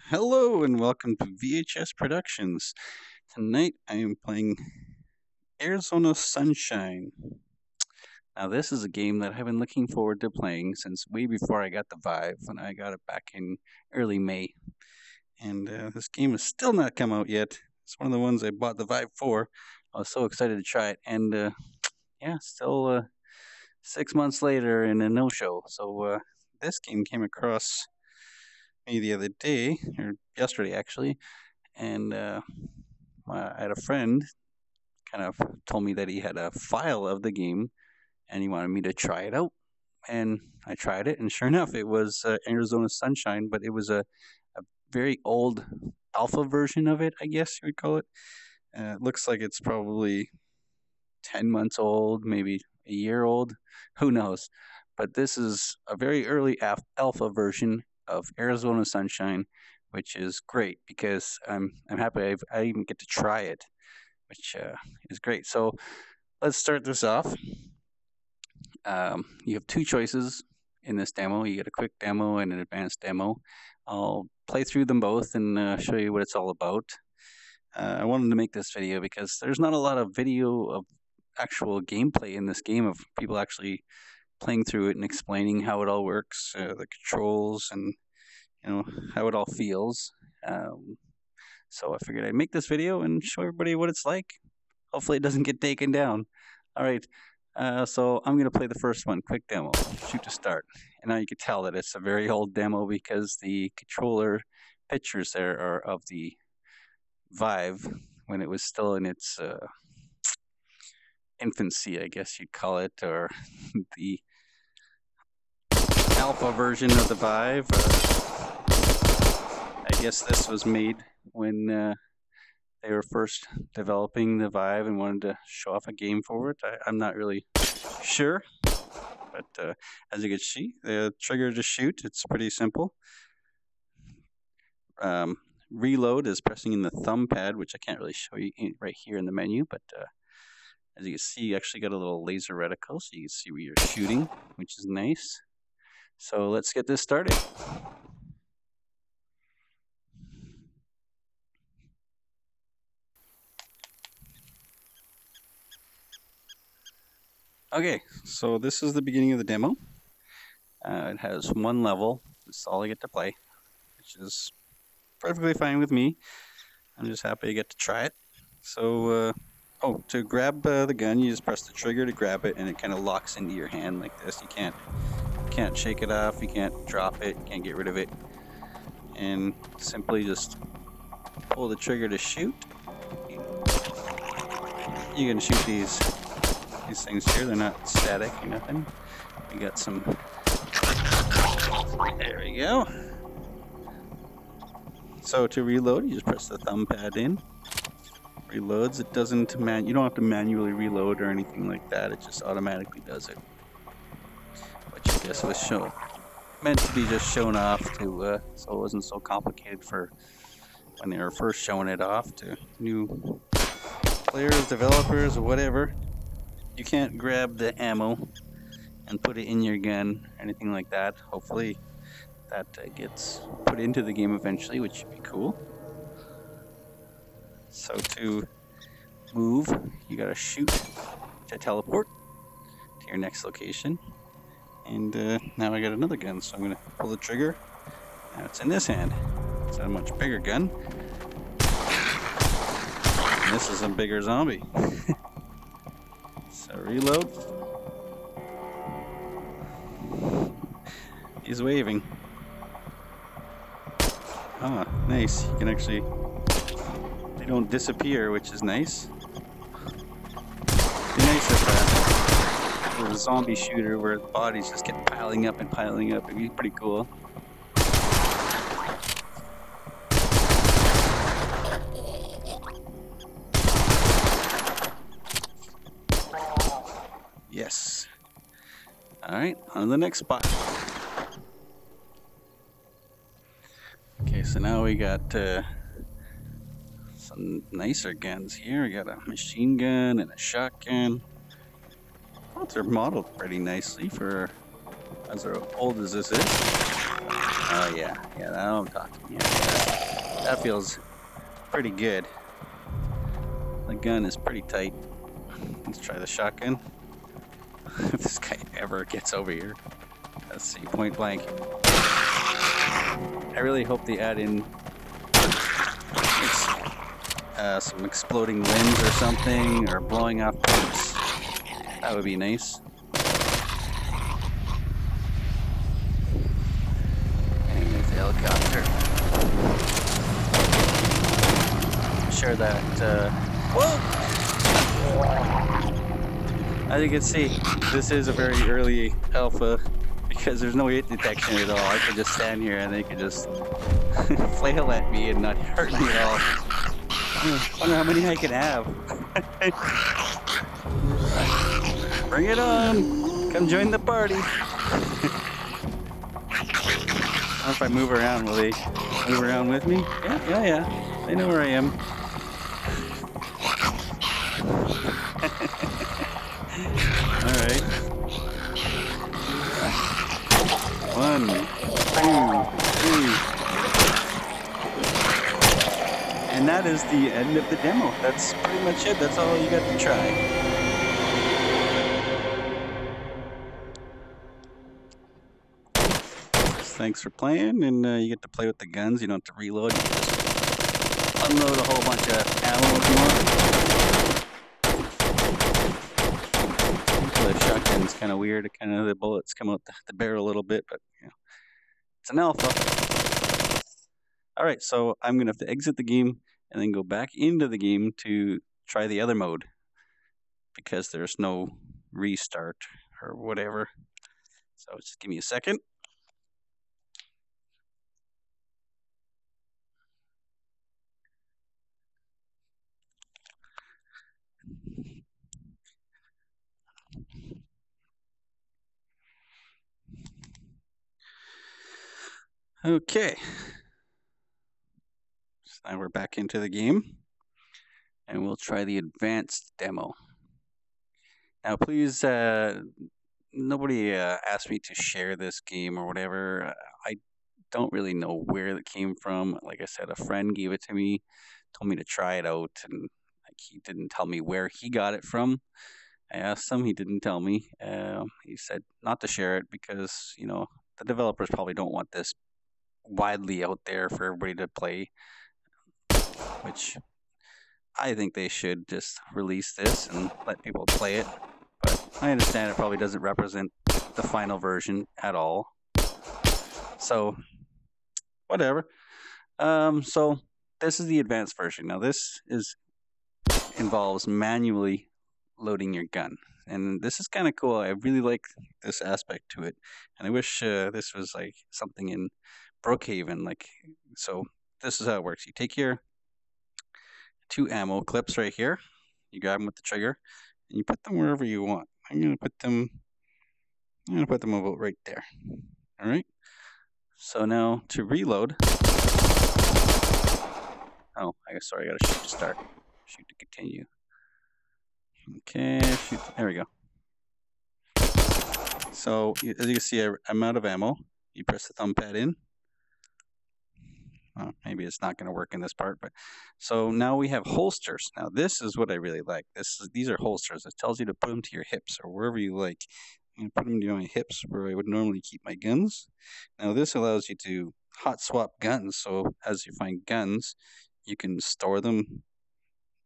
Hello and welcome to VHS Productions. Tonight I am playing Arizona Sunshine. Now, this is a game that I've been looking forward to playing since way before I got the Vive, when I got it back in early May. And this game has still not come out yet. It's one of the ones I bought the Vive for. I was so excited to try it. And yeah, still 6 months later and a no show. So this game came across me the other day, or yesterday actually, and I had a friend kind of told me that he had a file of the game and he wanted me to try it out. And I tried it, and sure enough, it was Arizona Sunshine, but it was a very old alpha version of it, I guess you would call it. It looks like it's probably 10 months old, maybe a year old, who knows. But this is a very early alpha version of Arizona Sunshine, which is great because I'm happy I even get to try it, which is great. So let's start this off. You have two choices in this demo. You get a quick demo and an advanced demo. I'll play through them both and show you what it's all about. I wanted to make this video because there's not a lot of video of actual gameplay in this game of people actually playing through it and explaining how it all works, the controls, and how it all feels. So I figured I'd make this video and show everybody what it's like. Hopefully it doesn't get taken down. All right, so I'm going to play the first one, quick demo, shoot to start. And now you can tell that it's a very old demo because the controller pictures there are of the Vive when it was still in its infancy, I guess you'd call it, or the alpha version of the Vive. I guess this was made when they were first developing the Vive and wanted to show off a game for it. I'm not really sure, but as you can see, the trigger to shoot, it's pretty simple. Reload is pressing in the thumb pad, which I can't really show you right here in the menu, but as you can see, you actually got a little laser reticle, so you can see where you're shooting, which is nice. So let's get this started. Okay, so this is the beginning of the demo. It has one level. That's all I get to play, which is perfectly fine with me. I'm just happy I get to try it. So, to grab the gun, you just press the trigger to grab it, and it kind of locks into your hand like this. You can't shake it off. You can't drop it. You can't get rid of it. And simply just pull the trigger to shoot. You can shoot these things here. They're not static or nothing. We got some. There we go. So to reload, you just press the thumb pad in. Reloads. It doesn't you don't have to manually reload or anything like that. It just automatically does it. Which I guess was meant to be just shown off to so it wasn't so complicated for when they were first showing it off to new players, developers, or whatever. You can't grab the ammo and put it in your gun or anything like that. Hopefully that gets put into the game eventually, which should be cool. So to move, you gotta shoot to teleport to your next location. And now I got another gun, so I'm gonna pull the trigger. Now it's in this hand. It's a much bigger gun. And this is a bigger zombie. So reload. He's waving. Ah, nice. You can actually, they don't disappear, which is nice. Be nice if there was a zombie shooter where the bodies just get piling up and piling up. It'd be pretty cool. Yes. Alright, on to the next spot. Okay, so now we got some nicer guns here. We got a machine gun and a shotgun. Both are modeled pretty nicely for as old as this is. Oh yeah, yeah, that's what I'm talking. Yeah, that feels pretty good. The gun is pretty tight. Let's try the shotgun. If this guy ever gets over here. Let's see, point blank. I really hope they add in some exploding limbs or something, or blowing off pipes. That would be nice. And there's the helicopter. I'm sure that, whoa! As you can see, this is a very early alpha because there's no hit detection at all. I could just stand here and they could just flail at me and not hurt me at all. I wonder how many I can have. Bring it on! Come join the party! I don't know if I move around, will they move around with me? Yeah. They know where I am. Alright. 1, 2, 3. And that is the end of the demo. That's pretty much it. That's all you got to try. Thanks for playing, and you get to play with the guns. You don't have to reload. You just unload a whole bunch of ammo if you want. The shotgun's kind of weird. The bullets come out the barrel a little bit, but you know, it's an alpha. All right, so I'm gonna have to exit the game and then go back into the game to try the other mode because there's no restart or whatever. So just give me a second. Okay. So now we're back into the game, and we'll try the advanced demo. Now, please, nobody asked me to share this game or whatever. I don't really know where it came from. Like I said, a friend gave it to me, told me to try it out, and like he didn't tell me where he got it from. I asked him, he didn't tell me. He said not to share it because, you know, the developers probably don't want this widely out there for everybody to play, which I think they should just release this and let people play it. But I understand it probably doesn't represent the final version at all. So, whatever. So this is the advanced version. Now this involves manually loading your gun. And this is kind of cool. I really like this aspect to it. And I wish this was like something in Brookhaven. So this is how it works. You take your 2 ammo clips right here. You grab them with the trigger, and you put them wherever you want. I'm gonna put them about right there. All right. So now to reload. Oh, sorry, I gotta shoot to start. Shoot to continue. Okay, shoot. There we go. So as you can see, I'm out of ammo. You press the thumb pad in. Well, maybe it's not going to work in this part, but so now we have holsters. Now this is what I really like. These are holsters. It tells you to put them to your hips or wherever you like. I'm going to put them to my hips where I would normally keep my guns. Now this allows you to hot swap guns. So as you find guns, you can store them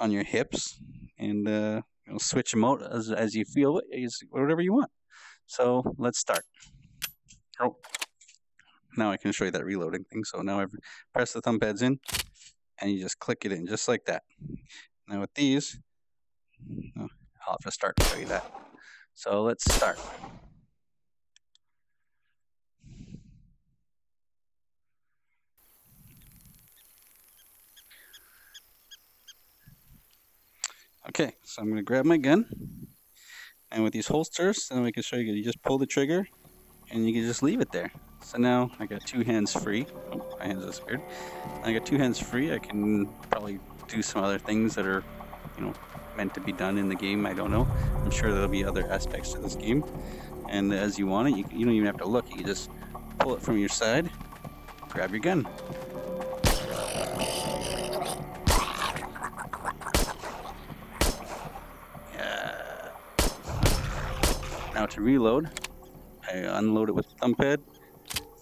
on your hips and switch them out as you feel, whatever you want. So let's start. Oh. Now I can show you that reloading thing. So now I press the thumb pads in, and you just click it in, just like that. Now with these, I'll have to start to show you that. So let's start. Okay, so I'm going to grab my gun, and with these holsters, then we can show you just pull the trigger, and you can just leave it there. So now I got 2 hands free. Oh, my hands disappeared. I got 2 hands free. I can probably do some other things that are, meant to be done in the game. I don't know. I'm sure there'll be other aspects to this game. And as you want it, you don't even have to look. You can just pull it from your side, grab your gun. Now to reload, I unload it with the thumb pad,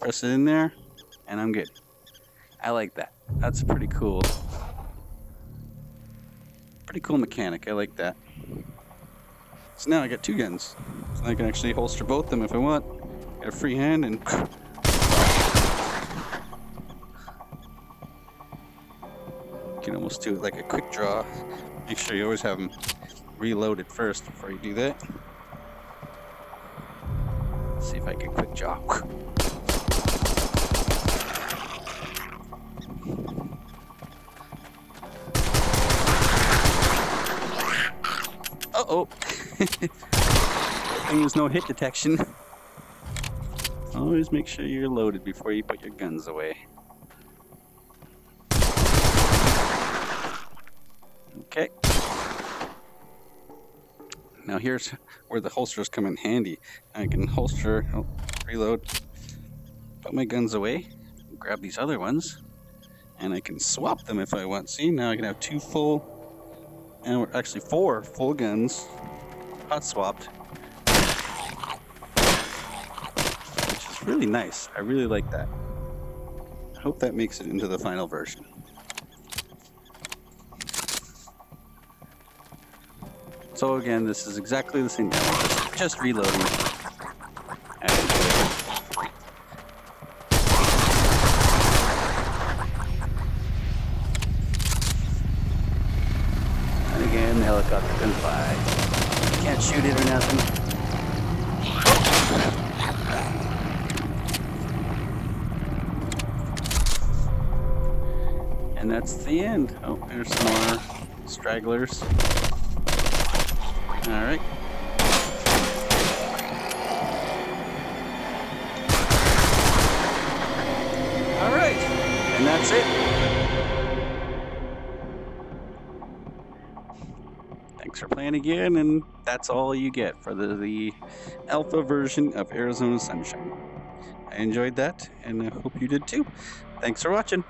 press it in there, and I'm good. I like that. That's pretty cool. Pretty cool mechanic. I like that. So now I got two guns. So I can actually holster both of them if I want. Got a free hand and... You can almost do it like a quick draw. Make sure you always have them reloaded first before you do that. Let's see if I can quick draw. Uh-oh. There's no hit detection. Always make sure you're loaded before you put your guns away. Okay. Now here's where the holsters come in handy. I can holster, reload, put my guns away, grab these other ones, and I can swap them if I want. See, now I can have two full, and actually 4 full guns, hot swapped, which is really nice. I really like that. I hope that makes it into the final version. So again, this is exactly the same thing, just reloading. And again, the helicopter can fly. Can't shoot it or nothing. And that's the end. Oh, there's some more stragglers. All right. All right, and that's it. Thanks for playing again, and that's all you get for the alpha version of Arizona Sunshine. I enjoyed that, and I hope you did too. Thanks for watching.